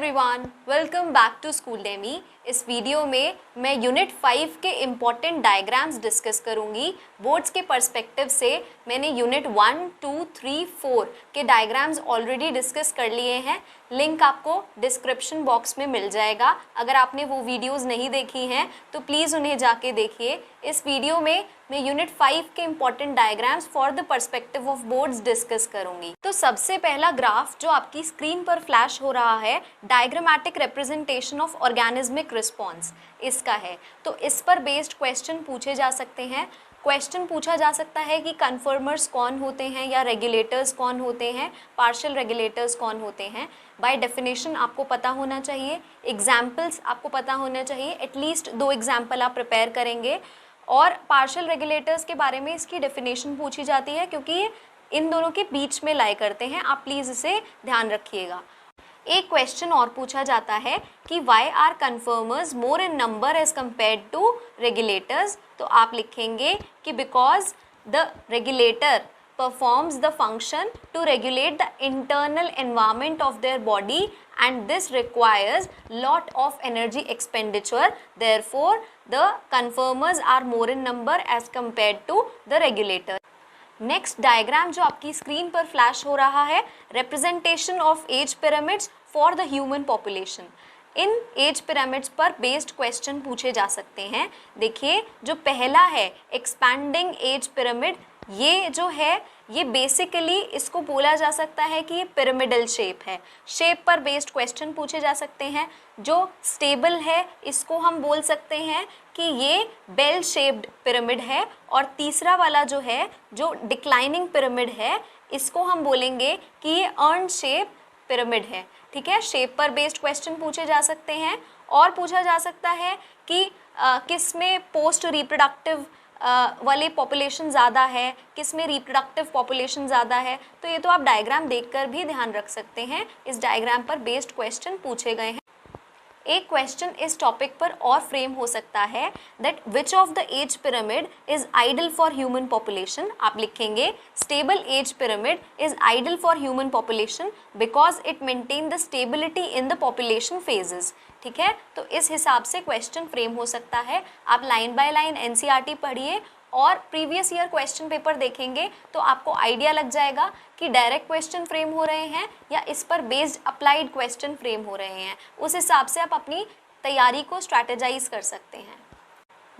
Everyone, welcome back to school डेमी। इस video में मैं यूनिट 5 के इम्पॉर्टेंट डायग्राम्स डिस्कस करूंगी। बोर्ड्स के पर्सपेक्टिव से मैंने यूनिट 1, 2, 3, 4 के डायग्राम्स ऑलरेडी डिस्कस कर लिए हैं। लिंक आपको डिस्क्रिप्शन बॉक्स में मिल जाएगा। अगर आपने वो वीडियोस नहीं देखी हैं तो प्लीज़ उन्हें जाके देखिए। इस वीडियो में मैं यूनिट 5 के important diagrams for the perspective of boards discuss करूंगी। तो सबसे पहला ग्राफ जो आपकी स्क्रीन पर फ्लैश हो रहा है, diagrammatic representation of organismic response, इसका है। तो इस पर बेस्ड क्वेश्चन पूछे जा सकते हैं। क्वेश्चन पूछा जा सकता है कि कन्फर्मर्स कौन होते हैं या रेगुलेटर्स कौन होते हैं, पार्शियल रेगुलेटर्स कौन होते हैं। बाय डेफिनेशन आपको पता होना चाहिए, एग्जाम्पल्स आपको पता होना चाहिए, एटलीस्ट 2 एग्जाम्पल आप प्रिपेयर करेंगे। और पार्शियल रेगुलेटर्स के बारे में इसकी डेफिनेशन पूछी जाती है क्योंकि ये इन दोनों के बीच में लाई करते हैं। आप प्लीज़ इसे ध्यान रखिएगा। एक क्वेश्चन और पूछा जाता है कि why are conformers more in number as compared to regulators. तो आप लिखेंगे कि because the regulator performs the function to regulate the internal environment of their body and this requires lot of energy expenditure, therefore the conformers are more in number as compared to the regulator. Next diagram जो आपकी screen पर flash हो रहा है, representation of age pyramids for the human population. इन age pyramids पर based question पूछे जा सकते हैं। देखिए, जो पहला है एक्सपैंडिंग एज पिरामिड, ये जो है ये बेसिकली इसको बोला जा सकता है कि ये पिरामिडल शेप है। शेप पर बेस्ड क्वेश्चन पूछे जा सकते हैं। जो स्टेबल है इसको हम बोल सकते हैं कि ये बेल शेप्ड पिरामिड है। और तीसरा वाला जो है, जो डिक्लाइनिंग पिरामिड है, इसको हम बोलेंगे कि ये अर्न शेप पिरामिड है। ठीक है, शेप पर बेस्ड क्वेश्चन पूछे जा सकते हैं। और पूछा जा सकता है कि किस में पोस्ट रिप्रोडक्टिव वाली पॉपुलेशन ज़्यादा है, किस में रिप्रोडक्टिव पॉपुलेशन ज़्यादा है। तो ये तो आप डायग्राम देखकर भी ध्यान रख सकते हैं। इस डायग्राम पर बेस्ड क्वेश्चन पूछे गए हैं। एक क्वेश्चन इस टॉपिक पर और फ्रेम हो सकता है that which of the age pyramid is ideal for human population. आप लिखेंगे stable age pyramid is ideal for human population because it maintain the stability in the population phases. ठीक है, तो इस हिसाब से क्वेश्चन फ्रेम हो सकता है। आप लाइन बाय लाइन एनसीईआरटी पढ़िए और प्रीवियस ईयर क्वेश्चन पेपर देखेंगे तो आपको आइडिया लग जाएगा कि डायरेक्ट क्वेश्चन फ्रेम हो रहे हैं या इस पर बेस्ड अप्लाइड क्वेश्चन फ्रेम हो रहे हैं। उस हिसाब से आप अपनी तैयारी को स्ट्रैटेजाइज कर सकते हैं।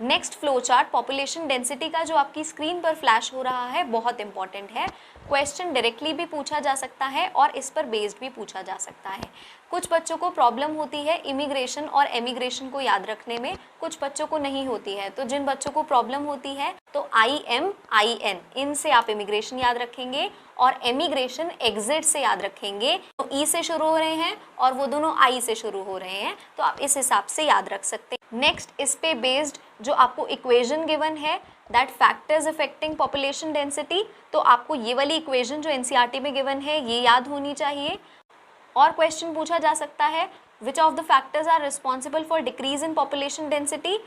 Next flow chart population density का जो आपकी स्क्रीन पर फ्लैश हो रहा है, बहुत इंपॉर्टेंट है। क्वेश्चन डायरेक्टली भी पूछा जा सकता है और इस पर बेस्ड भी पूछा जा सकता है। कुछ बच्चों को प्रॉब्लम होती है इमिग्रेशन और एमिग्रेशन को याद रखने में, कुछ बच्चों को नहीं होती है। तो जिन बच्चों को प्रॉब्लम होती है तो IMIN इनसे आप इमिग्रेशन याद रखेंगे और एमिग्रेशन एग्जिट से याद रखेंगे। तो ई से शुरू हो रहे हैं और वो दोनों आई से शुरू हो रहे हैं, तो आप इस हिसाब से याद रख सकते हैं। नेक्स्ट इस पे बेस्ड जो आपको इक्वेशन गिवन है that factors affecting population density, तो आपको ये वाली इक्वेशन जो एनसीईआरटी में गिवन है ये याद होनी चाहिए। और क्वेश्चन पूछा जा सकता है which of the factors are responsible for decrease in population density,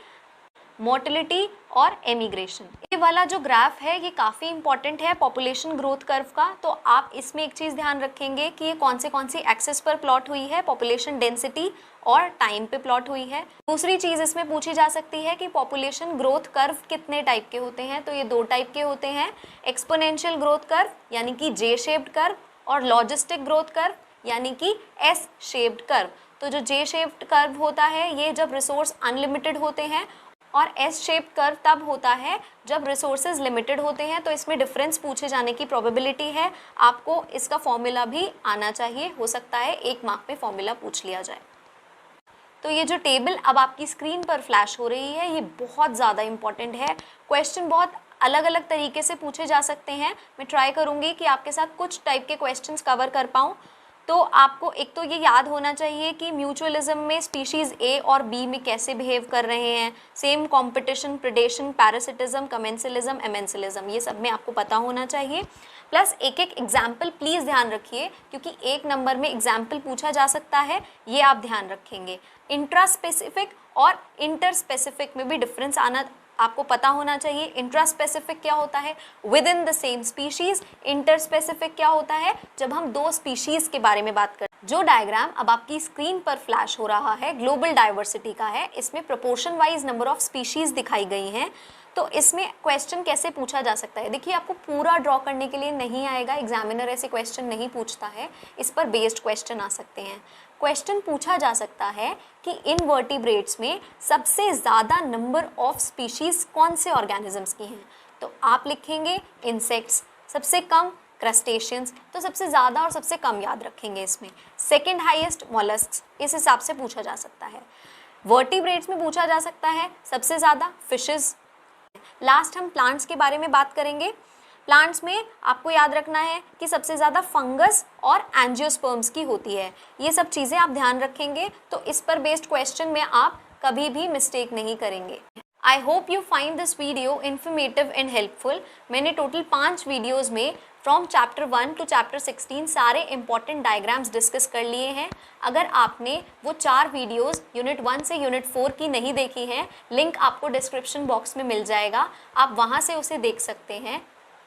mortality और एमिग्रेशन। ये वाला जो ग्राफ है ये काफ़ी इंपॉर्टेंट है पॉपुलेशन ग्रोथ कर्व का। तो आप इसमें एक चीज़ ध्यान रखेंगे कि ये कौन सी एक्सेस पर प्लॉट हुई है, पॉपुलेशन डेंसिटी और टाइम पे प्लॉट हुई है। दूसरी चीज़ इसमें पूछी जा सकती है कि पॉपुलेशन ग्रोथ कर्व कितने टाइप के होते हैं। तो ये 2 टाइप के होते हैं, एक्सपोनेंशियल ग्रोथ कर्व यानी कि जे शेप्ड कर्व और लॉजिस्टिक ग्रोथ कर्व यानी कि एस शेप्ड कर्व। तो जो जे शेप्ड कर्व होता है ये जब रिसोर्स अनलिमिटेड होते हैं और एस शेप कर्व तब होता है जब रिसोर्सेज लिमिटेड होते हैं। तो इसमें डिफरेंस पूछे जाने की प्रोबेबिलिटी है। आपको इसका फॉर्मूला भी आना चाहिए, हो सकता है 1 मार्क पे फॉर्मूला पूछ लिया जाए। तो ये जो टेबल अब आपकी स्क्रीन पर फ्लैश हो रही है ये बहुत ज़्यादा इंपॉर्टेंट है। क्वेश्चन बहुत अलग अलग तरीके से पूछे जा सकते हैं। मैं ट्राई करूँगी कि आपके साथ कुछ टाइप के क्वेश्चंस कवर कर पाऊँ। तो आपको एक तो ये याद होना चाहिए कि म्यूचुअलिज्म में स्पीशीज़ ए और बी में कैसे बिहेव कर रहे हैं, same competition, predation, parasitism, commensalism, amensalism, ये सब में आपको पता होना चाहिए। प्लस एक एक एग्जाम्पल प्लीज़ ध्यान रखिए क्योंकि 1 नंबर में एग्जाम्पल पूछा जा सकता है, ये आप ध्यान रखेंगे। इंट्रा स्पेसिफिक और इंटर स्पेसिफिक में भी डिफरेंस आपको पता होना चाहिए। इंट्रा स्पेसिफिक क्या होता है, with in the same species. Inter specific क्या होता है, जब हम दो स्पीशीज के बारे में बात करते हैं। जो डायग्राम अब आपकी स्क्रीन पर फ्लैश हो रहा है ग्लोबल डाइवर्सिटी का है, इसमें proportion wise number of species दिखाई गई हैं। तो इसमें क्वेश्चन कैसे पूछा जा सकता है, देखिए आपको पूरा ड्रॉ करने के लिए नहीं आएगा, एग्जामिनर ऐसे क्वेश्चन नहीं पूछता है, इस पर बेस्ड क्वेश्चन आ सकते हैं। क्वेश्चन पूछा जा सकता है कि इनवर्टिब्रेट्स में सबसे ज़्यादा नंबर ऑफ स्पीशीज़ कौन से ऑर्गेनिजम्स की हैं, तो आप लिखेंगे इंसेक्ट्स, सबसे कम क्रस्टेशियंस, तो सबसे ज़्यादा और सबसे कम याद रखेंगे इसमें। सेकेंड हाईएस्ट मॉलस्क्स, इस हिसाब से पूछा जा सकता है। वर्टिब्रेट्स में पूछा जा सकता है सबसे ज़्यादा फिशेस। लास्ट हम प्लांट्स के बारे में बात करेंगे। प्लांट्स में आपको याद रखना है कि सबसे ज़्यादा फंगस और एंजियोस्पर्म्स की होती है। ये सब चीज़ें आप ध्यान रखेंगे तो इस पर बेस्ड क्वेश्चन में आप कभी भी मिस्टेक नहीं करेंगे। I hope you find this video informative and helpful. मैंने टोटल 5 वीडियोज़ में फ्रॉम चैप्टर 1 टू चैप्टर 16 सारे इंपॉर्टेंट डायग्राम्स डिस्कस कर लिए हैं। अगर आपने वो 4 वीडियोज़ यूनिट 1 से यूनिट 4 की नहीं देखी हैं, लिंक आपको डिस्क्रिप्शन बॉक्स में मिल जाएगा, आप वहाँ से उसे देख सकते हैं।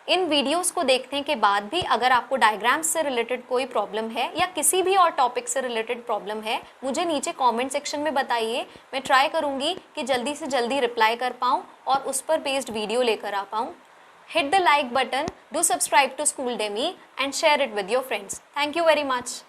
इन वीडियोस को देखने के बाद भी अगर आपको डायग्राम्स से रिलेटेड कोई प्रॉब्लम है या किसी भी और टॉपिक से रिलेटेड प्रॉब्लम है, मुझे नीचे कमेंट सेक्शन में बताइए। मैं ट्राई करूँगी कि जल्दी से जल्दी रिप्लाई कर पाऊँ और उस पर बेस्ड वीडियो लेकर आ पाऊँ। Hit the like button, do subscribe to School Demi and share it with your friends. Thank you very much.